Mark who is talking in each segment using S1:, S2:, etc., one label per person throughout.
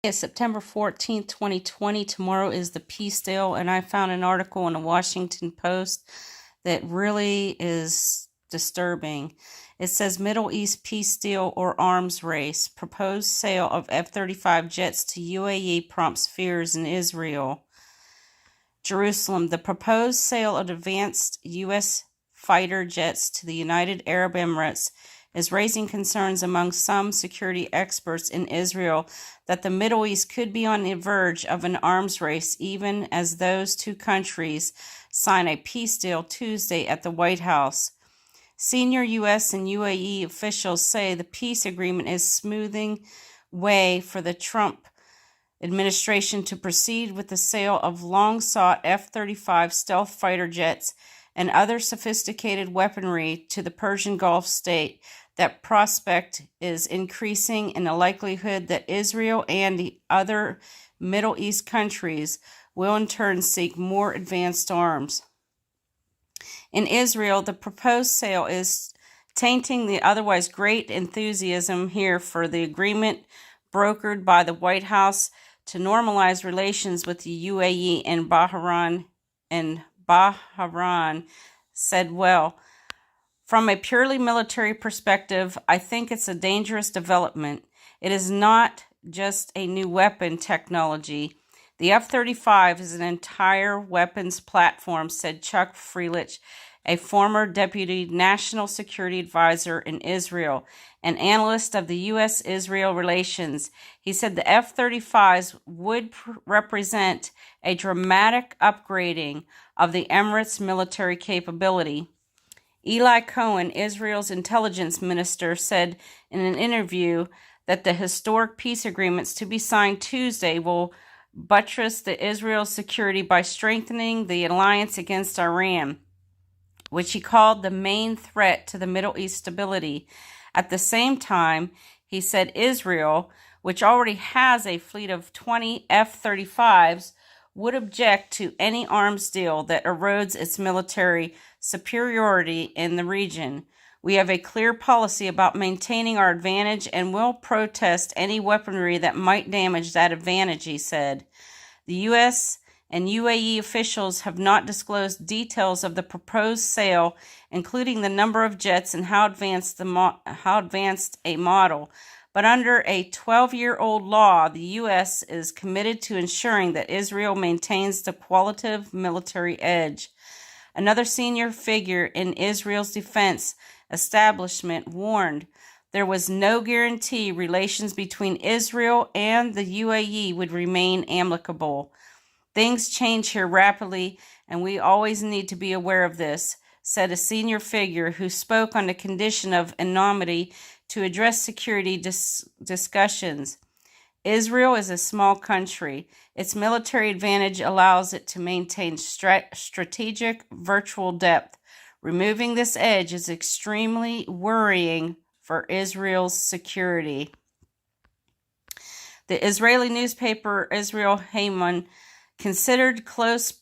S1: It's September 14th, 2020. Tomorrow is the peace deal, and I found an article in the Washington Post that really is disturbing. It says Middle East peace deal or arms race. Proposed sale of F-35 jets to UAE prompts fears in Israel. Jerusalem. The proposed sale of advanced U.S. fighter jets to the United Arab Emirates is raising concerns among some security experts in Israel that the Middle East could be on the verge of an arms race, even as those two countries sign a peace deal Tuesday at the White House. Senior U.S. and UAE officials say the peace agreement is smoothing way for the Trump administration to proceed with the sale of long-sought F-35 stealth fighter jets and other sophisticated weaponry to the Persian Gulf state. That prospect is increasing in the likelihood that Israel and the other Middle East countries will in turn seek more advanced arms. In Israel, the proposed sale is tainting the otherwise great enthusiasm here for the agreement brokered by the White House to normalize relations with the UAE and Bahrain said, well, from a purely military perspective, I think it's a dangerous development. It is not just a new weapon technology. The F-35 is an entire weapons platform, said Chuck Freelich, a former deputy national security advisor in Israel, an analyst of the U.S.-Israel relations. He said the F-35s would represent a dramatic upgrading of the Emirates' military capability. Eli Cohen, Israel's intelligence minister, said in an interview that the historic peace agreements to be signed Tuesday will buttress the Israel's security by strengthening the alliance against Iran, which he called the main threat to the Middle East stability. At the same time, he said Israel, which already has a fleet of 20 F-35s, would object to any arms deal that erodes its military superiority in the region. We have a clear policy about maintaining our advantage and will protest any weaponry that might damage that advantage, he said. The U.S. and UAE officials have not disclosed details of the proposed sale, including the number of jets and how advanced a model. But under a 12-year-old law, the U.S. is committed to ensuring that Israel maintains the qualitative military edge. Another senior figure in Israel's defense establishment warned there was no guarantee relations between Israel and the UAE would remain amicable. Things change here rapidly, and we always need to be aware of this, said a senior figure who spoke on the condition of anonymity to address security discussions. Israel is a small country. Its military advantage allows it to maintain strategic virtual depth. Removing this edge is extremely worrying for Israel's security. The Israeli newspaper Israel Hayman, considered close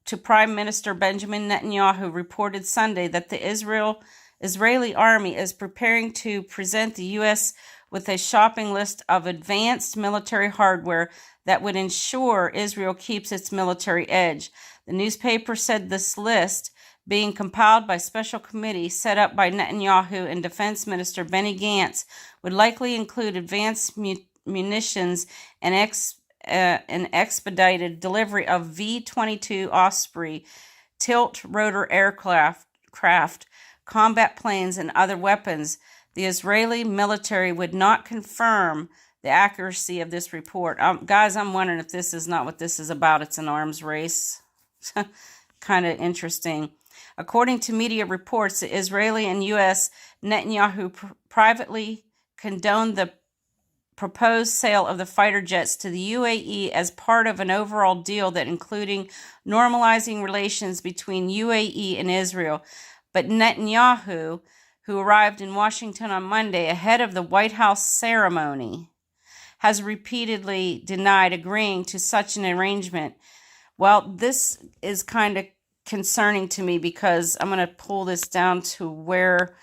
S1: to Prime Minister Benjamin Netanyahu, reported Sunday that the Israeli army is preparing to present the U.S. with a shopping list of advanced military hardware that would ensure Israel keeps its military edge. The newspaper said this list, being compiled by special committee set up by Netanyahu and Defense Minister Benny Gantz, would likely include advanced munitions and an expedited delivery of V-22 Osprey tilt-rotor aircraft, combat planes, and other weapons. The Israeli military would not confirm the accuracy of this report. Guys, I'm wondering if this is not what this is about. It's an arms race. Kind of interesting. According to media reports, the Israeli and U.S. Netanyahu privately condoned the proposed sale of the fighter jets to the UAE as part of an overall deal that including normalizing relations between UAE and Israel. But Netanyahu, who arrived in Washington on Monday ahead of the White House ceremony, has repeatedly denied agreeing to such an arrangement. Well, this is kind of concerning to me because I'm going to pull this down to where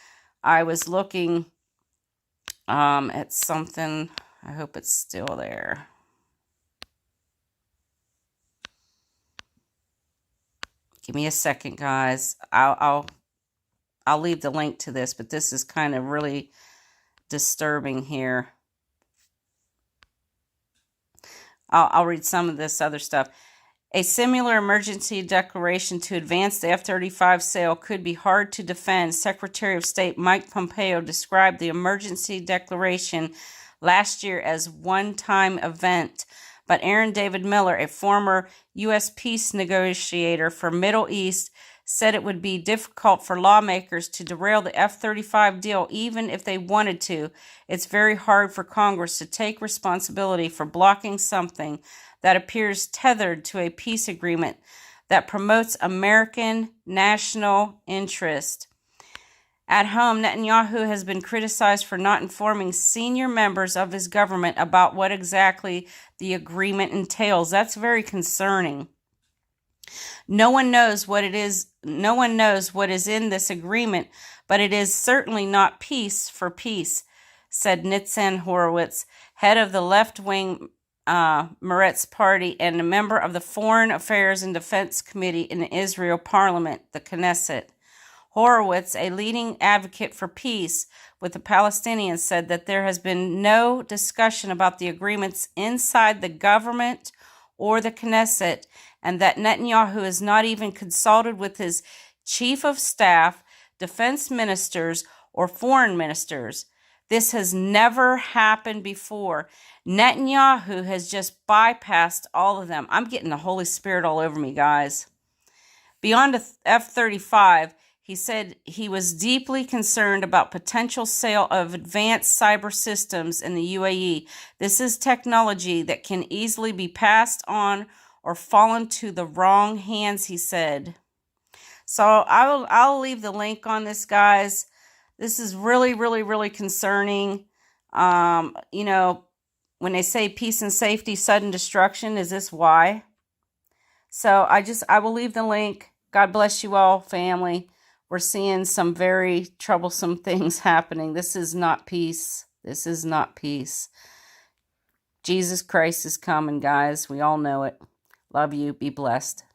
S1: I was looking at something. I hope it's still there. Give me a second, guys. I'll leave the link to this, but this is kind of really disturbing here. I'll read some of this other stuff. A similar emergency declaration to advance the F-35 sale could be hard to defend. Secretary of State Mike Pompeo described the emergency declaration last year as one-time event. But Aaron David Miller, a former U.S. peace negotiator for Middle East, said it would be difficult for lawmakers to derail the F-35 deal even if they wanted to. It's very hard for Congress to take responsibility for blocking something that appears tethered to a peace agreement that promotes American national interest. At home, Netanyahu has been criticized for not informing senior members of his government about what exactly the agreement entails. That's very concerning. No one knows what it is. No one knows what is in this agreement, but it is certainly not peace for peace, said Nitzan Horowitz, head of the left-wing Meretz Party and a member of the Foreign Affairs and Defense Committee in the Israel Parliament, the Knesset. Horowitz, a leading advocate for peace with the Palestinians, said that there has been no discussion about the agreements inside the government or the Knesset, and that Netanyahu is not even consulted with his chief of staff, defense ministers, or foreign ministers. This has never happened before. Netanyahu has just bypassed all of them. I'm getting the Holy Spirit all over me, guys. Beyond the F-35, he said he was deeply concerned about potential sale of advanced cyber systems in the UAE. This is technology that can easily be passed on or fall into the wrong hands, he said. So I'll leave the link on this, guys. This is really, really, really concerning. You know, when they say peace and safety, sudden destruction, is this why? So I will leave the link. God bless you all, family. We're seeing some very troublesome things happening. This is not peace. This is not peace. Jesus Christ is coming, guys. We all know it. Love you. Be blessed.